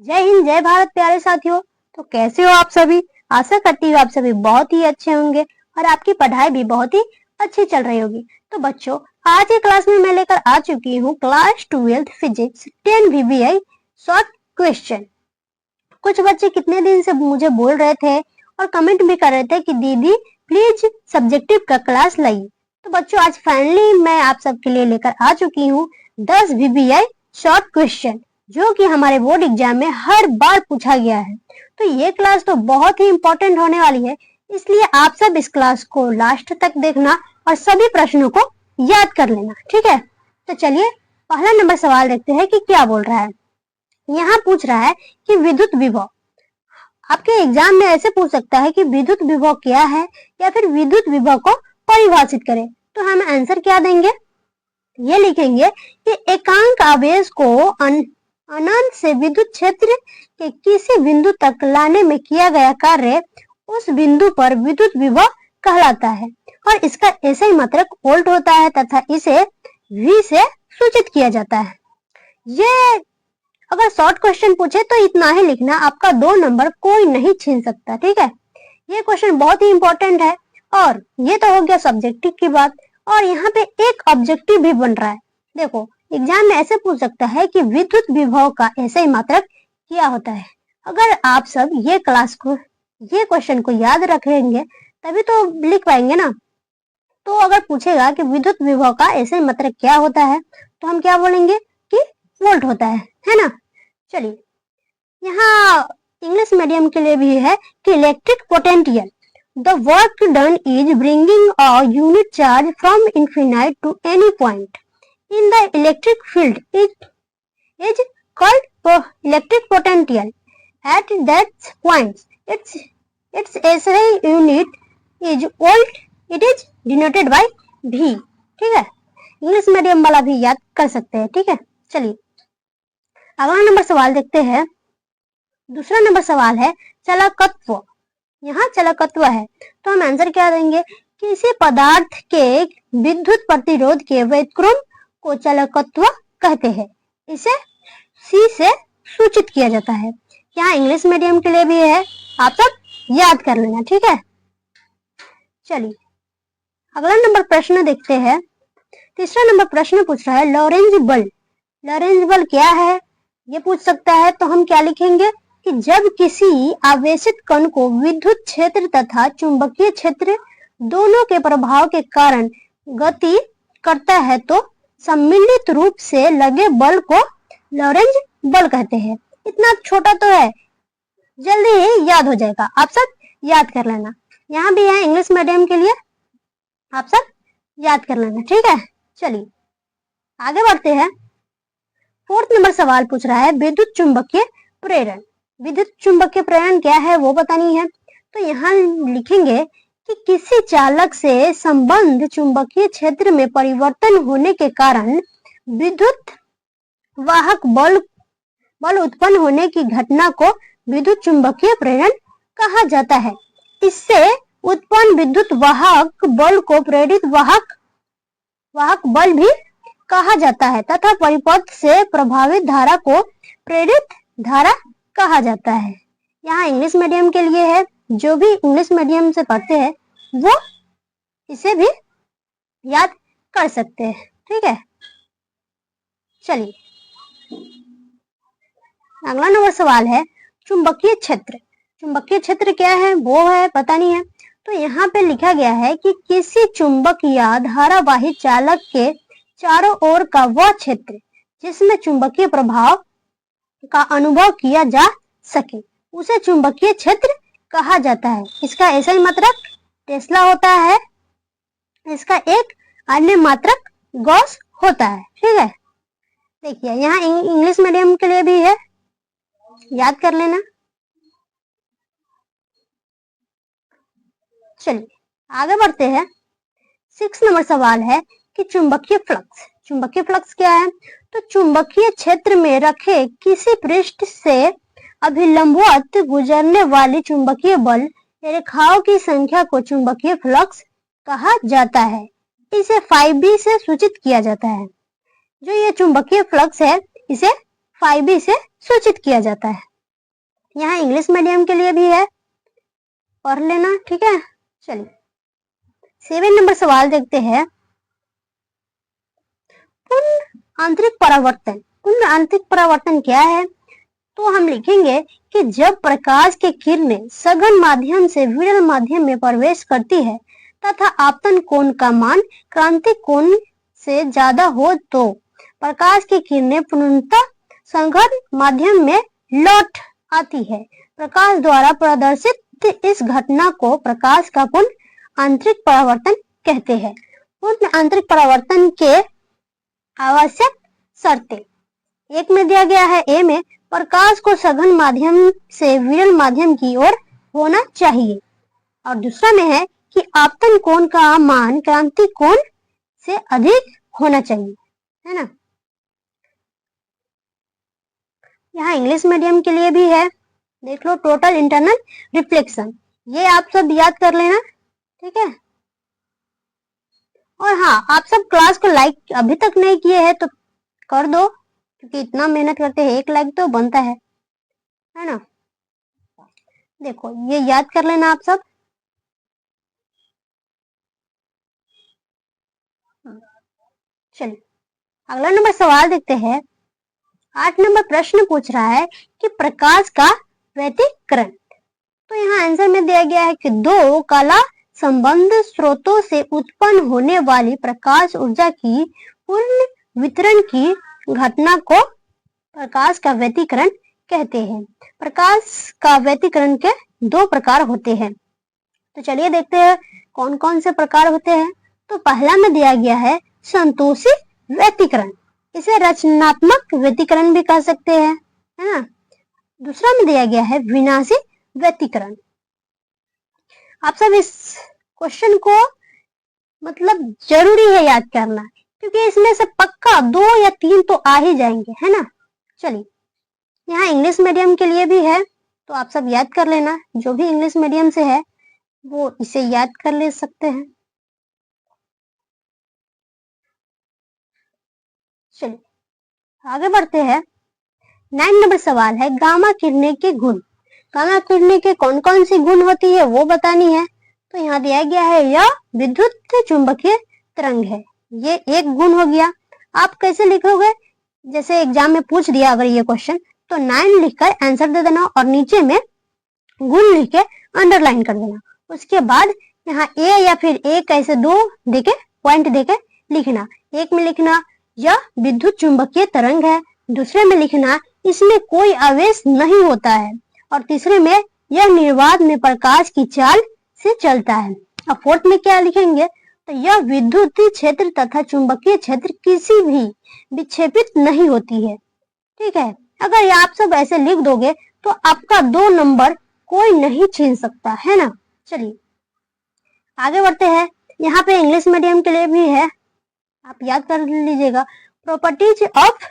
जय हिंद, जय भारत प्यारे साथियों। तो कैसे हो आप सभी? आशा करती हूँ आप सभी बहुत ही अच्छे होंगे और आपकी पढ़ाई भी बहुत ही अच्छी चल रही होगी। तो बच्चों, आज की क्लास में मैं लेकर आ चुकी हूँ class 12th physics 10 VBI short question. कुछ बच्चे कितने दिन से मुझे बोल रहे थे और कमेंट भी कर रहे थे कि दीदी प्लीज सब्जेक्टिव का क्लास लाइए। तो बच्चों, आज फाइनली मैं आप सबके लिए लेकर आ चुकी हूँ 10 VBI शॉर्ट क्वेश्चन, जो कि हमारे बोर्ड एग्जाम में हर बार पूछा गया है। तो ये क्लास तो बहुत ही इम्पोर्टेंट होने वाली है, इसलिए आप सब इस क्लास को लास्ट तक देखना और सभी प्रश्नों को याद कर लेना, ठीक है? तो चलिए पहला नंबर सवाल देखते हैं कि क्या बोल रहा है। यहाँ पूछ रहा है कि विद्युत विभव। आपके एग्जाम में ऐसे पूछ सकता है कि विद्युत विभव क्या है या फिर विद्युत विभव को परिभाषित करें। तो हम आंसर क्या देंगे? ये लिखेंगे कि एकांक आवेश को अनंत से विद्युत क्षेत्र के किसी बिंदु तक लाने में किया गया कार्य उस बिंदु पर विद्युत विभव कहलाता है और इसका ऐसे ही मात्रक वोल्ट होता है तथा इसे V से सूचित किया जाता है। ये अगर शॉर्ट क्वेश्चन पूछे तो इतना ही लिखना, आपका 2 नंबर कोई नहीं छीन सकता, ठीक है? ये क्वेश्चन बहुत ही इंपॉर्टेंट है और ये तो हो गया सब्जेक्टिव की बात, और यहाँ पे एक ऑब्जेक्टिव भी बन रहा है। देखो, एग्जाम में ऐसे पूछ सकता है कि विद्युत विभव का ऐसे ही मात्रक क्या होता है। अगर आप सब ये क्वेश्चन को याद रखेंगे तभी तो लिख पाएंगे ना। तो अगर पूछेगा कि विद्युत विभव का ऐसे ही मात्रक क्या होता है तो हम क्या बोलेंगे कि वोल्ट होता है ना? चलिए, यहाँ इंग्लिश मीडियम के लिए भी है कि electric potential, the work done is bringing a unit charge from infinite to any point in the electric field is called electric potential at that point. Its SI unit is volt, it is denoted by V, ठीक है? English medium वाला भी याद कर सकते हैं, ठीक है? चलिए अगला नंबर सवाल देखते हैं। दूसरा नंबर सवाल है चालकत्व। यहाँ चालकत्व है तो हम आंसर क्या देंगे? किसी पदार्थ के विद्युत प्रतिरोध के व्युत्क्रम को चालकत्व कहते हैं। इसे C से सूचित किया जाता है। यहाँ इंग्लिश मीडियम के लिए भी है, आप सब याद कर लेना, ठीक है? चलिए अगला नंबर प्रश्न देखते हैं। तीसरा नंबर प्रश्न पूछ रहा है लॉरेंज बल। लॉरेंज बल क्या है ये पूछ सकता है, तो हम क्या लिखेंगे कि जब किसी आवेशित कण को विद्युत क्षेत्र तथा चुंबकीय क्षेत्र दोनों के प्रभाव के कारण गति करता है तो सम्मिलित रूप से लगे बल को लॉरेंज बल कहते हैं। इतना छोटा तो है, जल्दी ही याद हो जाएगा, आप सब याद कर लेना। यहाँ भी है इंग्लिश मीडियम के लिए, आप सब याद कर लेना, ठीक है? चलिए आगे बढ़ते हैं। फोर्थ नंबर सवाल पूछ रहा है विद्युत चुंबकीय प्रेरण। विद्युत चुंबकीय प्रेरण क्या है वो बतानी है, तो यहाँ लिखेंगे कि किसी चालक से संबंध चुंबकीय क्षेत्र में परिवर्तन होने के कारण विद्युत वाहक बल उत्पन्न होने की घटना को विद्युत चुंबकीय प्रेरण कहा जाता है। इससे उत्पन्न विद्युत वाहक बल को प्रेरित वाहक बल भी कहा जाता है तथा परिपथ से प्रभावित धारा को प्रेरित धारा कहा जाता है। यहाँ इंग्लिश मीडियम के लिए है, जो भी इंग्लिश मीडियम से पढ़ते हैं वो इसे भी याद कर सकते हैं, ठीक है? चलिए अगला नंबर सवाल है चुंबकीय क्षेत्र। चुंबकीय क्षेत्र क्या है वो है पता नहीं है, तो यहाँ पे लिखा गया है कि किसी चुंबक या धारावाही चालक के चारों ओर का वह क्षेत्र जिसमें चुंबकीय प्रभाव का अनुभव किया जा सके उसे चुंबकीय क्षेत्र कहा जाता है। इसका ऐसा ही मात्रक टेस्ला होता है, इसका एक अन्य मात्रक गॉस होता है, ठीक है? देखिए यहाँ इंग्लिश मीडियम के लिए भी है, याद कर लेना। चलिए आगे बढ़ते हैं। 6 नंबर सवाल है कि चुंबकीय फ्लक्स। चुंबकीय फ्लक्स क्या है, तो चुंबकीय क्षेत्र में रखे किसी पृष्ठ से अभिलंबवत गुजरने वाली चुंबकीय बल रेखाओं की संख्या को चुंबकीय फ्लक्स कहा जाता है। इसे Φb से सूचित किया जाता है। जो ये चुंबकीय फ्लक्स है इसे Φb से सूचित किया जाता है। यहाँ इंग्लिश मीडियम के लिए भी है, पढ़ लेना, ठीक है। चलिए 7 नंबर सवाल देखते हैं। पूर्ण आंतरिक परावर्तन। पूर्ण आंतरिक परावर्तन क्या है? तो हम लिखेंगे कि जब प्रकाश की किरणें सघन माध्यम से विरल माध्यम में प्रवेश करती है तथा आपतन कोण का मान क्रांतिक कोण से ज्यादा हो तो प्रकाश की किरणें पूर्णतः सघन माध्यम में लौट आती है। प्रकाश द्वारा प्रदर्शित इस घटना को प्रकाश का पूर्ण आंतरिक परावर्तन कहते हैं। पूर्ण आंतरिक परावर्तन के आवश्यक शर्तें एक में दिया गया है, ए में प्रकाश को सघन माध्यम से विरल माध्यम की ओर होना चाहिए, और दूसरा में है कि आपतन कोण का मान क्रांतिक कोण से अधिक होना चाहिए, है ना। यहाँ इंग्लिश मीडियम के लिए भी है, देख लो, टोटल इंटरनल रिफ्लेक्शन, ये आप सब याद कर लेना, ठीक है। और हाँ, आप सब क्लास को लाइक अभी तक नहीं किए हैं तो कर दो, क्योंकि इतना मेहनत करते हैं, 1 लाइक तो बनता है ना। देखो ये याद कर लेना आप सब। चलिए अगला नंबर सवाल देखते हैं। 8 नंबर प्रश्न पूछ रहा है कि प्रकाश का व्यतिकरण। तो यहाँ आंसर में दिया गया है कि दो कला संबंध स्रोतों से उत्पन्न होने वाली प्रकाश ऊर्जा की पूर्ण वितरण की घटना को प्रकाश का व्यतिकरण कहते हैं। प्रकाश का व्यतिकरण के 2 प्रकार होते हैं। तो चलिए देखते हैं कौन कौन से प्रकार होते हैं। तो पहला में दिया गया है संतोषी व्यतिकरण, इसे रचनात्मक व्यतिकरण भी कह सकते हैं, है ना। दूसरा में दिया गया है विनाशी व्यतिकरण। आप सब इस क्वेश्चन को मतलब जरूरी है याद करना, क्योंकि इसमें से पक्का 2 या 3 तो आ ही जाएंगे, है ना। चलिए यहाँ इंग्लिश मीडियम के लिए भी है, तो आप सब याद कर लेना, जो भी इंग्लिश मीडियम से है वो इसे याद कर ले सकते हैं। चलिए आगे बढ़ते हैं। 9 नंबर सवाल है गामा किरणें के गुण। गामा किरणें के कौन कौन सी गुण होती है वो बतानी है। तो यहाँ दिया गया है यह विद्युत चुंबकीय तरंग है, ये एक गुण हो गया। आप कैसे लिखोगे, जैसे एग्जाम में पूछ दिया अगर ये क्वेश्चन, तो 9 लिखकर आंसर दे देना और नीचे में गुण लिख के अंडरलाइन कर देना। उसके बाद यहाँ ए या फिर एक ऐसे 2 देके पॉइंट देके लिखना। एक में लिखना यह विद्युत चुंबकीय तरंग है, दूसरे में लिखना इसमें कोई आवेश नहीं होता है, और तीसरे में यह निर्वात में प्रकाश की चाल से चलता है। और फोर्थ में क्या लिखेंगे, तो यह विद्युतीय क्षेत्र तथा चुंबकीय क्षेत्र किसी भी विक्षेपित नहीं होती है, ठीक है। अगर ये आप सब ऐसे लिख दोगे तो आपका 2 नंबर कोई नहीं छीन सकता, है ना। चलिए आगे बढ़ते हैं। यहाँ पे इंग्लिश मीडियम के लिए भी है, आप याद कर लीजिएगा, प्रॉपर्टीज ऑफ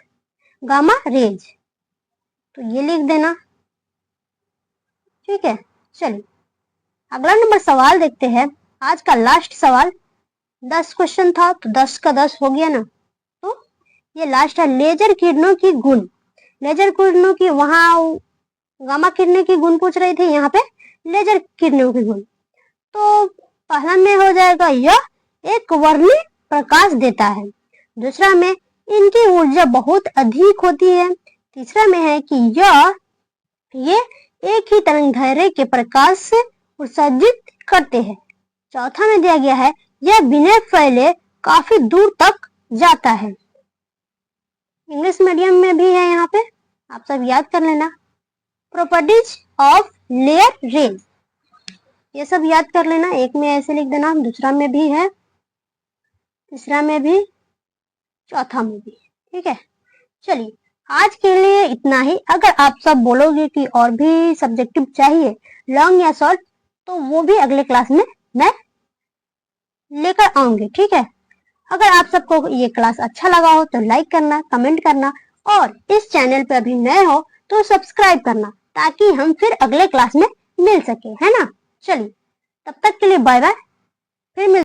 गामा रेज, तो ये लिख देना, ठीक है। चलिए अगला नंबर सवाल देखते हैं। आज का लास्ट सवाल, 10 क्वेश्चन था तो 10 का 10 हो गया ना, तो ये लास्ट है लेजर किरणों की गुण। लेजर किरणों की, वहां गामा किरणें की गुण पूछ रही थी, यहाँ पे लेजर किरणों की गुण। तो पहला में हो जाएगा यह एक वर्णीय प्रकाश देता है, दूसरा में इनकी ऊर्जा बहुत अधिक होती है, तीसरा में है कि ये एक ही तरंगदैर्घ्य के प्रकाश से उत्सर्जित करते हैं, चौथा में दिया गया है यह बिना फैले काफी दूर तक जाता है। इंग्लिश मीडियम में भी है, यहाँ पे आप सब याद कर लेना, प्रॉपर्टीज ऑफ लेयर रेज, ये सब याद कर लेना। एक में ऐसे लिख देना, दूसरा में भी है, तीसरा में भी, चौथा में भी, ठीक है। चलिए आज के लिए इतना ही। अगर आप सब बोलोगे कि और भी सब्जेक्टिव चाहिए लॉन्ग या शॉर्ट, तो वो भी अगले क्लास में मैं लेकर आऊंगी, ठीक है। अगर आप सबको ये क्लास अच्छा लगा हो तो लाइक करना, कमेंट करना, और इस चैनल पे अभी नए हो तो सब्सक्राइब करना, ताकि हम फिर अगले क्लास में मिल सके, है ना। चलिए तब तक के लिए बाय बाय, फिर मिल